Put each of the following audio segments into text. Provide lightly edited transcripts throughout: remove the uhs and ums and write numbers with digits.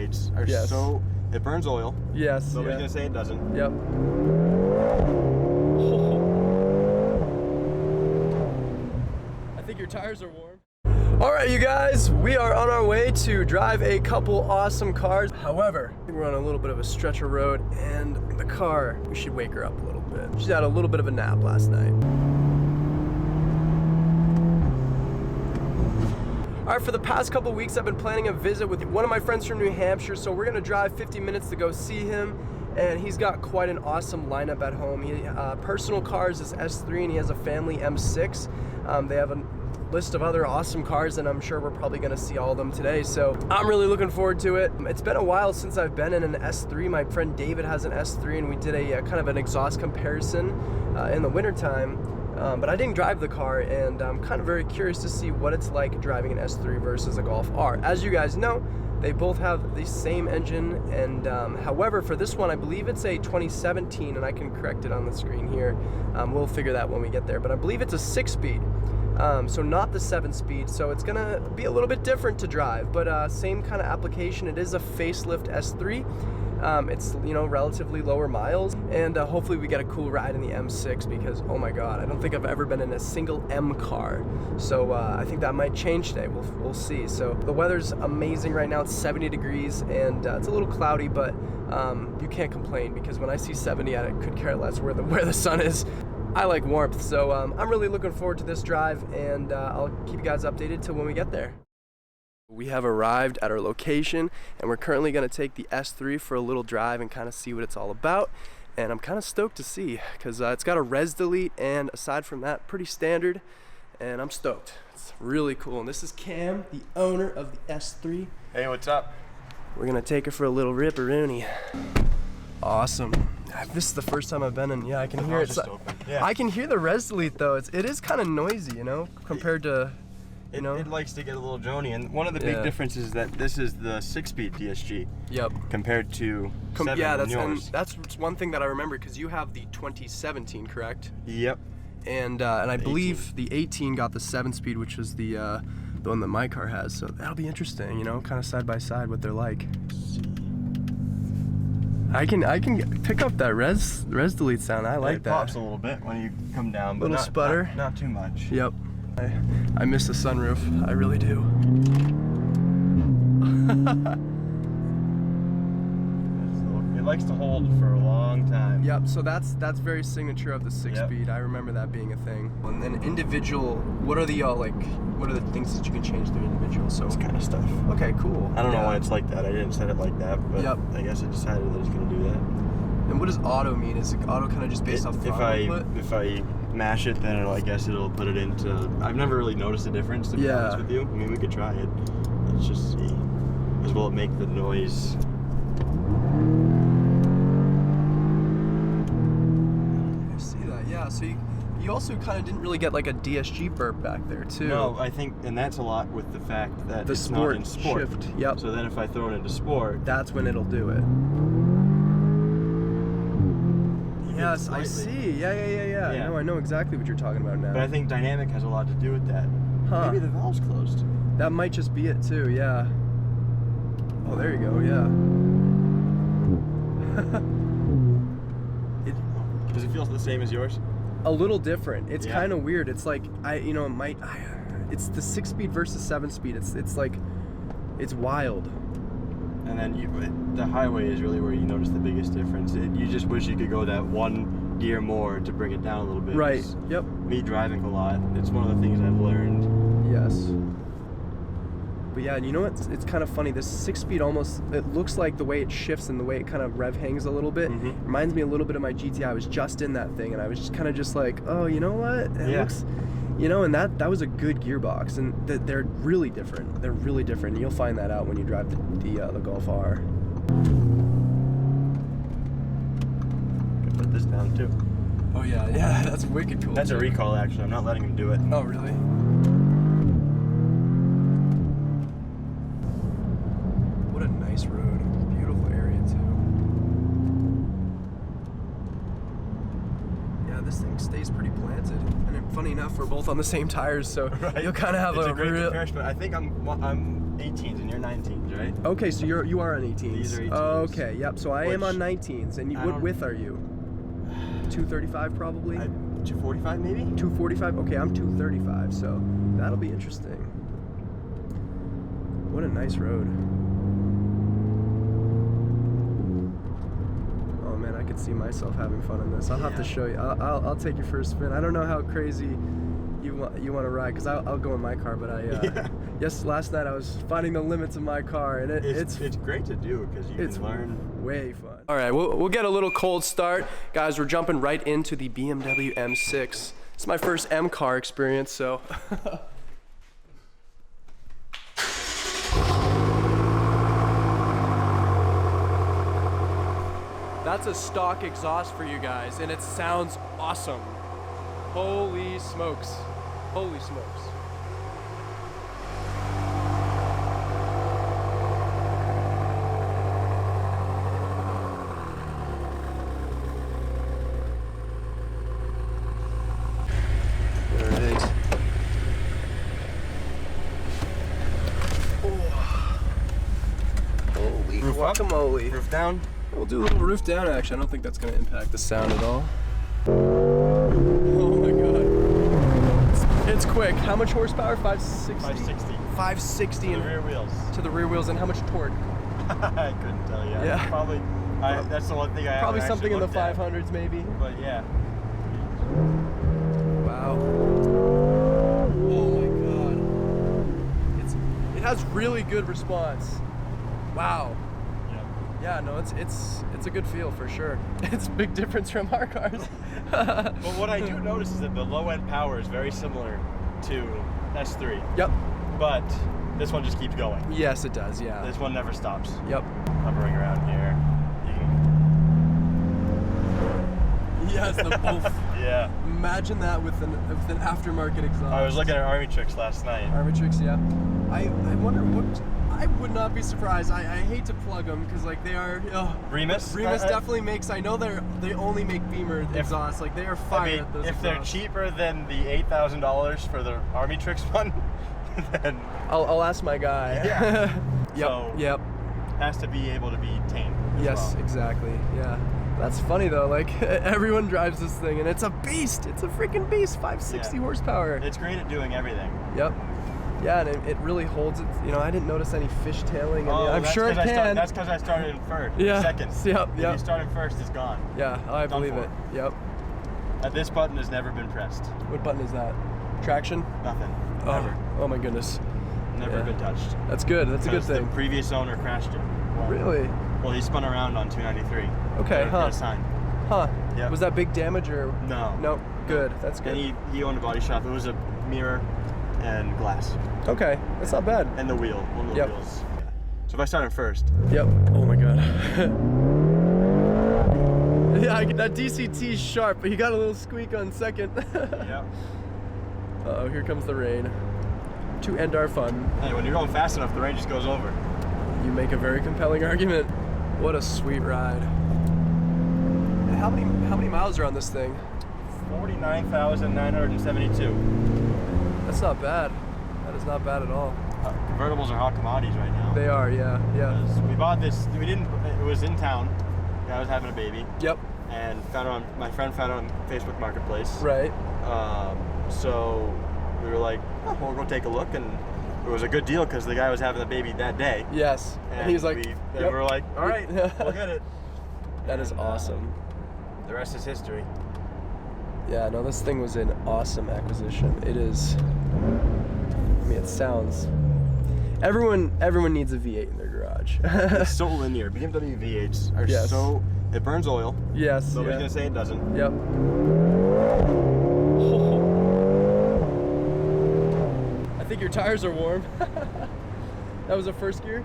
tailgates are so, it burns oil. Yes. Nobody's gonna say it doesn't. Yep. I think your tires are warm. All right, you guys, we are on our way to drive a couple awesome cars. However, we're on a little bit of a stretch of road, and the car, we should wake her up a little bit. She's had a little bit of a nap last night. All right, for the past couple weeks, I've been planning a visit with one of my friends from New Hampshire, so we're gonna drive 50 minutes to go see him, and he's got quite an awesome lineup at home. He personal cars is S3, and he has a family M6. They have a list of other awesome cars, and I'm sure we're probably gonna see all of them today, so I'm really looking forward to it. It's been a while since I've been in an S3. My friend David has an S3, and we did a kind of an exhaust comparison in the wintertime. But I didn't drive the car, and I'm kind of very curious to see what it's like driving an S3 versus a Golf R. As you guys know, they both have the same engine, and however, for this one, I believe it's a 2017, and I can correct it on the screen here. We'll figure that when we get there, but I believe it's a 6-speed. So not the 7-speed, so it's gonna be a little bit different to drive, but same kind of application. It is a facelift S3. It's, you know, relatively lower miles, and hopefully we get a cool ride in the M6, because oh my god, I don't think I've ever been in a single M car, so I think that might change today. We'll see. So the weather's amazing right now. It's 70 degrees, and it's a little cloudy, but you can't complain, because when I see 70, I could care less where the sun is. I like warmth, so I'm really looking forward to this drive, and I'll keep you guys updated till when we get there. We have arrived at our location, and we're currently going to take the S3 for a little drive and kind of see what it's all about. And I'm kind of stoked to see, because it's got a res delete, and aside from that, pretty standard, and I'm stoked. It's really cool. And this is Cam, the owner of the S3. Hey, what's up? We're going to take her for a little ripperoonie. Awesome. This is the first time I've been in. Yeah, I can hear it. Yeah. I can hear the res delete though. It is kind of noisy, you know, compared to, you know. It likes to get a little drony, and one of the big differences is that this is the 6-speed DSG. Yep. Compared to 7 that's one thing that I remember, because you have the 2017, correct? Yep. And I believe the 18 got the 7-speed, which was the one that my car has. So that'll be interesting, you know, kind of side by side what they're like. I can pick up that res delete sound. I like that. It pops a little bit when you come down, but little sputter. Not too much. Yep. I miss the sunroof. I really do. It likes to hold for a long time. Yep. So that's very signature of the 6-speed. I remember that being a thing. And then individual. What are the what are the things that you can change through individual? So this kind of stuff. Okay, cool. I don't know why it's like that. I didn't set it like that, but I guess it decided that it's going to do that. And what does auto mean? Is it auto kind of just based off throttle input? If I mash it, then I guess it'll put it into. I've never really noticed a difference, to be honest with you. I mean, we could try it. Let's just see. As will it make the noise? I see that. Yeah. So you also kind of didn't really get like a DSG burp back there too. No, I think, and that's a lot with the fact that the it's not in sport. Shift. Yep. So then if I throw it into sport, that's when it'll do it. Yes, I see. Yeah. No, I know exactly what you're talking about now. But I think dynamic has a lot to do with that. Huh. Maybe the valve's closed. That might just be it too, yeah. Oh, there you go, yeah. Does it feel the same as yours? A little different. It's kind of weird. It's like, it's the 6-speed versus 7-speed. It's like, it's wild. And then the highway is really where you notice the biggest difference. You just wish you could go that one gear more to bring it down a little bit. Right. Yep. Me driving a lot, it's one of the things I've learned. Yes. But yeah, and you know what? It's kind of funny. This 6-speed almost, it looks like the way it shifts and the way it kind of rev hangs a little bit. Reminds me a little bit of my GTI. I was just in that thing, and I was just kind of just like, oh, you know what? It looks, you know, and that was a good gearbox, and they're really different. They're really different. You'll find that out when you drive the Golf R. Could put this down too. Oh yeah, that's wicked cool. That's a recall, actually. I'm not letting him do it. Oh really? What a nice road. Beautiful area too. Yeah, this thing stays pretty planted. And funny enough, we're both on the same tires, so you'll kind of have a great comparison. I think I'm 18s and you're 19s, right? Okay, so you are on 18s. These are 18s. Okay, yep. So I am on 19s, and what width are you? 235 probably. 245 maybe. 245. Okay, I'm 235, so that'll be interesting. What a nice road. Oh man, I could see myself having fun in this. I'll have to show you. I'll take you for a spin. I don't know how crazy you want to ride, because I'll go in my car, but last night I was finding the limits of my car, and it's great to do because you can learn. Way fun. All right, we'll get a little cold start, guys. We're jumping right into the BMW M6. It's my first M car experience, so. That's a stock exhaust for you guys, and it sounds awesome. Holy smokes. Holy smokes. There it is. Oh. Holy guacamole. Roof down. We'll do a little roof down action. I don't think that's going to impact the sound at all. Oh my god. It's quick. How much horsepower? 560? 560. 560 To the rear wheels. To the rear wheels, and how much torque? I couldn't tell you. Yeah. Probably. That's the one thing I probably haven't something in the actually 500s at. maybe. But yeah. Wow. Oh my god. It has really good response. Wow. Yeah, no, it's a good feel for sure. It's a big difference from our cars. But what I do notice is that the low end power is very similar to S3. Yep. But this one just keeps going. Yes, it does. Yeah. This one never stops. Yep. Hovering around here. Yes, the both. Yeah. Imagine that with an aftermarket exhaust. I was looking at Army Tricks last night. Army Tricks, yeah. I wonder what. I would not be surprised. I hate to plug them because like they are. Remus. Remus definitely makes. I know they only make Beamer exhausts. Like they are fire at those. If they're cheaper than the $8,000 for the Army Tricks one, then I'll ask my guy. Yeah. Yep. So yep. Has to be able to be tamed. Yes, well. Exactly. Yeah. That's funny though. Like everyone drives this thing, and it's a beast. It's a freaking beast. 560 horsepower. It's great at doing everything. Yep. Yeah, and it really holds it. You know, I didn't notice any fishtailing. I'm sure it can. That's because I started in first. Yeah. Second. Yep. If you start in first, it's gone. Yeah, I believe it. Yep. This button has never been pressed. What button is that? Traction? Nothing. Never. Oh my goodness. Never been touched. That's good. That's a good thing. The previous owner crashed it. Really? Well, he spun around on 293. Okay. Got a sign. Huh. Yep. Was that big damage or? No. No. Good. That's good. And he owned a body shop. It was a mirror and glass. Okay. That's not bad. And the wheel. One of the wheels. Yeah. So if I start in first. Yep. Oh my god. Yeah, that DCT's sharp, but you got a little squeak on second. Yep. Uh-oh, here comes the rain. To end our fun. Hey, when you're going fast enough, the rain just goes over. You make a very compelling argument. What a sweet ride. And how many miles are on this thing? 49,972. That's not bad. That is not bad at all. Convertibles are hot commodities right now. They are, yeah. We bought this. It was in town. I was having a baby. Yep. And my friend found it on Facebook Marketplace. Right. So we were like, we'll go take a look, and it was a good deal because the guy was having the baby that day. Yes. And he was like, we were like, all right, we'll get it. That is awesome. The rest is history. Yeah, no, this thing was an awesome acquisition. It is. I mean, it sounds. Everyone needs a V8 in their garage. It's so linear. BMW V8s are so. It burns oil. Yes. Nobody's gonna say it doesn't. Yep. I think your tires are warm. That was a first gear?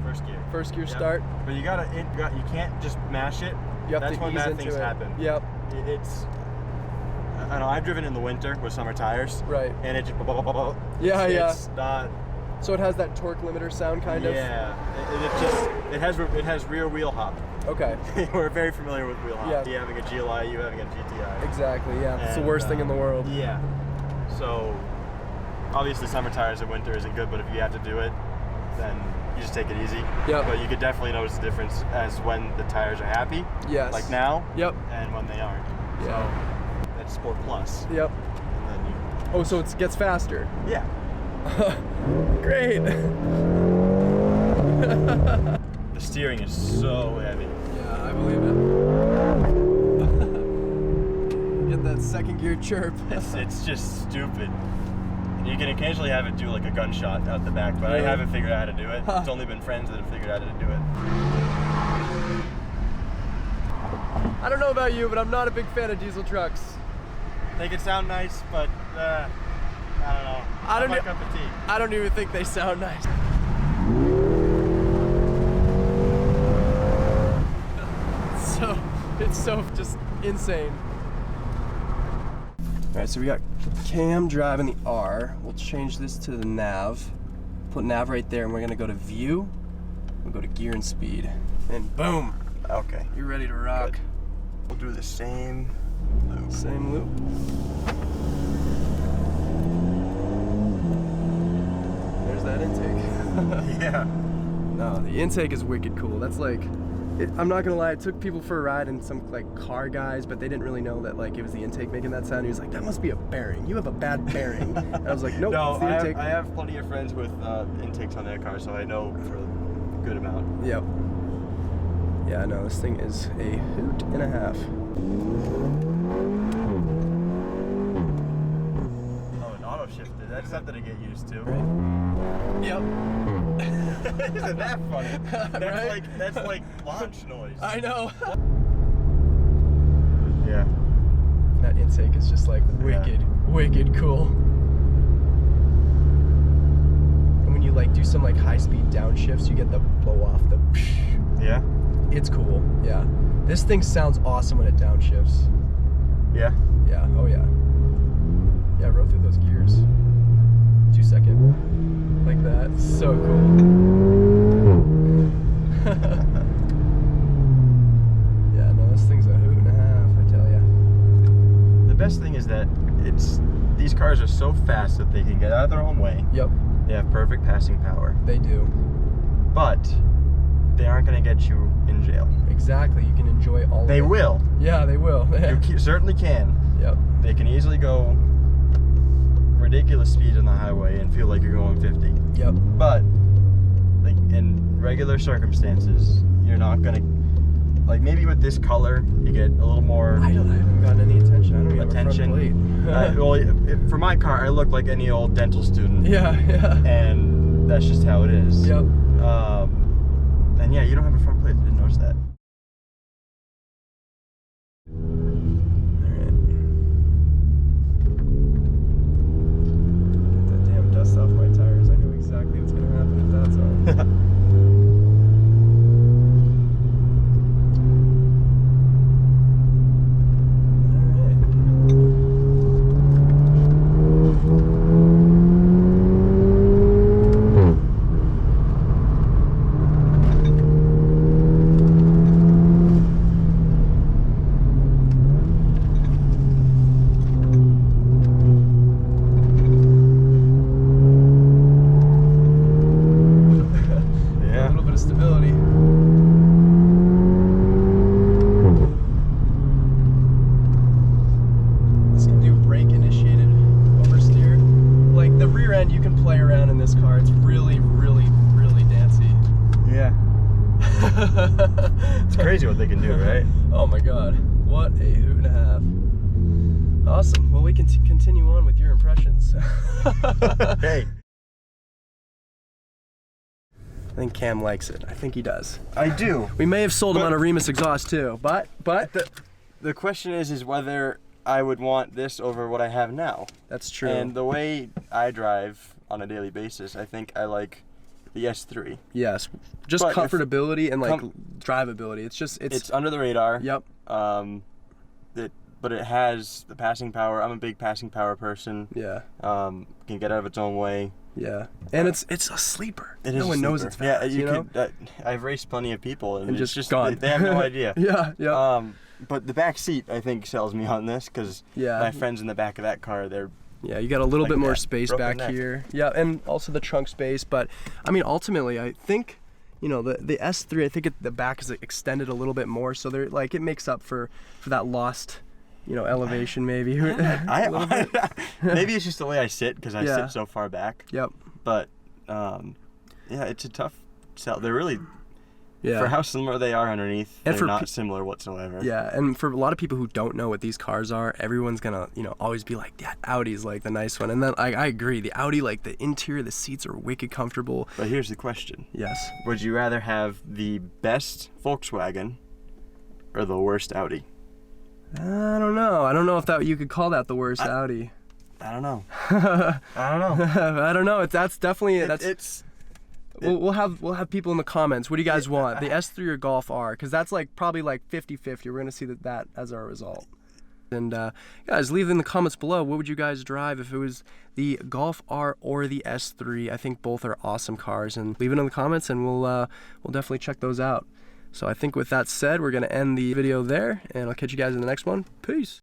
First gear. First gear start. But you can't just mash it. That's when bad things happen. Yep. It's. I don't know. I've driven in the winter with summer tires. Right. And it just. It's not. So it has that torque limiter sound, kind of. Yeah. It has rear wheel hop. Okay. We're very familiar with wheel hop. Yeah. You having a GLI, you having a GTI. Exactly. Yeah. It's the worst thing in the world. Yeah. So obviously summer tires in winter isn't good, but if you have to do it, then you just take it easy. Yep. But you could definitely notice the difference as when the tires are happy. Yes. Like now. Yep. And when they aren't. Yeah. So that's Sport Plus. Yep. And then you. Oh, so it gets faster. Yeah. Great. The steering is so heavy. Yeah, I believe it. Get that second gear chirp. It's just stupid. You can occasionally have it do like a gunshot out the back, but I haven't figured out how to do it. It's only been friends that have figured out how to do it. I don't know about you, but I'm not a big fan of diesel trucks. They can sound nice, but I don't know. Not my cup of tea. I don't even think they sound nice. It's so just insane. All right, so we got Cam driving the R. We'll change this to the nav. Put nav right there, and we're gonna go to view. We'll go to gear and speed, and boom. Okay. You're ready to rock. Good. We'll do the same loop. Same loop. There's that intake. Yeah. No, the intake is wicked cool. That's like, I'm not gonna lie, I took people for a ride and some like car guys, but they didn't really know that like it was the intake making that sound. He was like, that must be a bearing. You have a bad bearing. And I was like, nope, No, it's the intake. I have plenty of friends with intakes on their car, so I know for a good amount. Yep. Yeah, no, this thing is a hoot and a half. Oh, an auto shifter. That's something to get used to. Right. Yep. Isn't that funny? Right? That's like launch noise. I know. Yeah. That intake is just like wicked cool. And when you like do some like high speed downshifts, you get the blow off the. Yeah. It's cool. Yeah. This thing sounds awesome when it downshifts. Yeah. Yeah. Oh yeah. Yeah. Roll through those gears. 2 second. Like that. So cool. Yeah, no, this thing's a hoot and a half, I tell ya. The best thing is that these cars are so fast that they can get out of their own way. Yep. They have perfect passing power. They do. But they aren't going to get you in jail. Exactly. You can enjoy all of it. They will. Yeah, they will. You certainly can. Yep. They can easily go ridiculous speeds on the highway and feel like you're going 50. Yep. But like in regular circumstances, you're not gonna, like maybe with this color you get a little more. I haven't gotten any attention. I don't even attention. have a front plate. For my car, I look like any old dental student. Yeah. And that's just how it is. Yep. And yeah, you don't have a front plate. I didn't notice that. Dust off my tires. I know exactly what's going to happen if that's on. You can play around in this car. It's really dancy. Yeah. It's crazy what they can do, right? Oh my god. What a hoot and a half. Awesome. Well, we can continue on with your impressions. Hey. I think Cam likes it. I think he does. I do. We may have sold him on a Remus exhaust too, but the question is whether I would want this over what I have now. That's true. And the way I drive on a daily basis, I think I like the S3. Yes, just but comfortability and like drivability. It's under the radar. Yep. But it has the passing power. I'm a big passing power person. Yeah. Can get out of its own way. Yeah. And it's a sleeper. No one knows it's fast. Yeah, you know? I've raced plenty of people and it's just gone. They have no idea. Yeah. But the back seat, I think, sells me on this because my friends in the back of that car, they're Yeah, you got a little bit more space back neck. here. Yeah, and also the trunk space. But I mean, ultimately, I think, you know, the S3, I think the back is extended a little bit more, so they're like, it makes up for that lost, you know, elevation maybe. Maybe it's just the way I sit because I sit so far back. Yep. But yeah, it's a tough sell. They're really, yeah, for how similar they are underneath, and they're not similar whatsoever. Yeah, and for a lot of people who don't know what these cars are, everyone's gonna, you know, always be like, yeah, Audi's like the nice one. And then I agree, the Audi, like the interior, the seats are wicked comfortable. But here's the question. Yes. Would you rather have the best Volkswagen or the worst Audi? I don't know. I don't know if you could call that the worst Audi. I don't know. I don't know. I don't know. That's definitely We'll have people in the comments. What do you guys want, the S3 or Golf R? Because that's like probably like 50-50. We're gonna see that as our result. And guys, leave in the comments below, what would you guys drive if it was the Golf R or the S3? I think both are awesome cars, and leave it in the comments, and we'll definitely check those out. So I think with that said, we're gonna end the video there, and I'll catch you guys in the next one. Peace.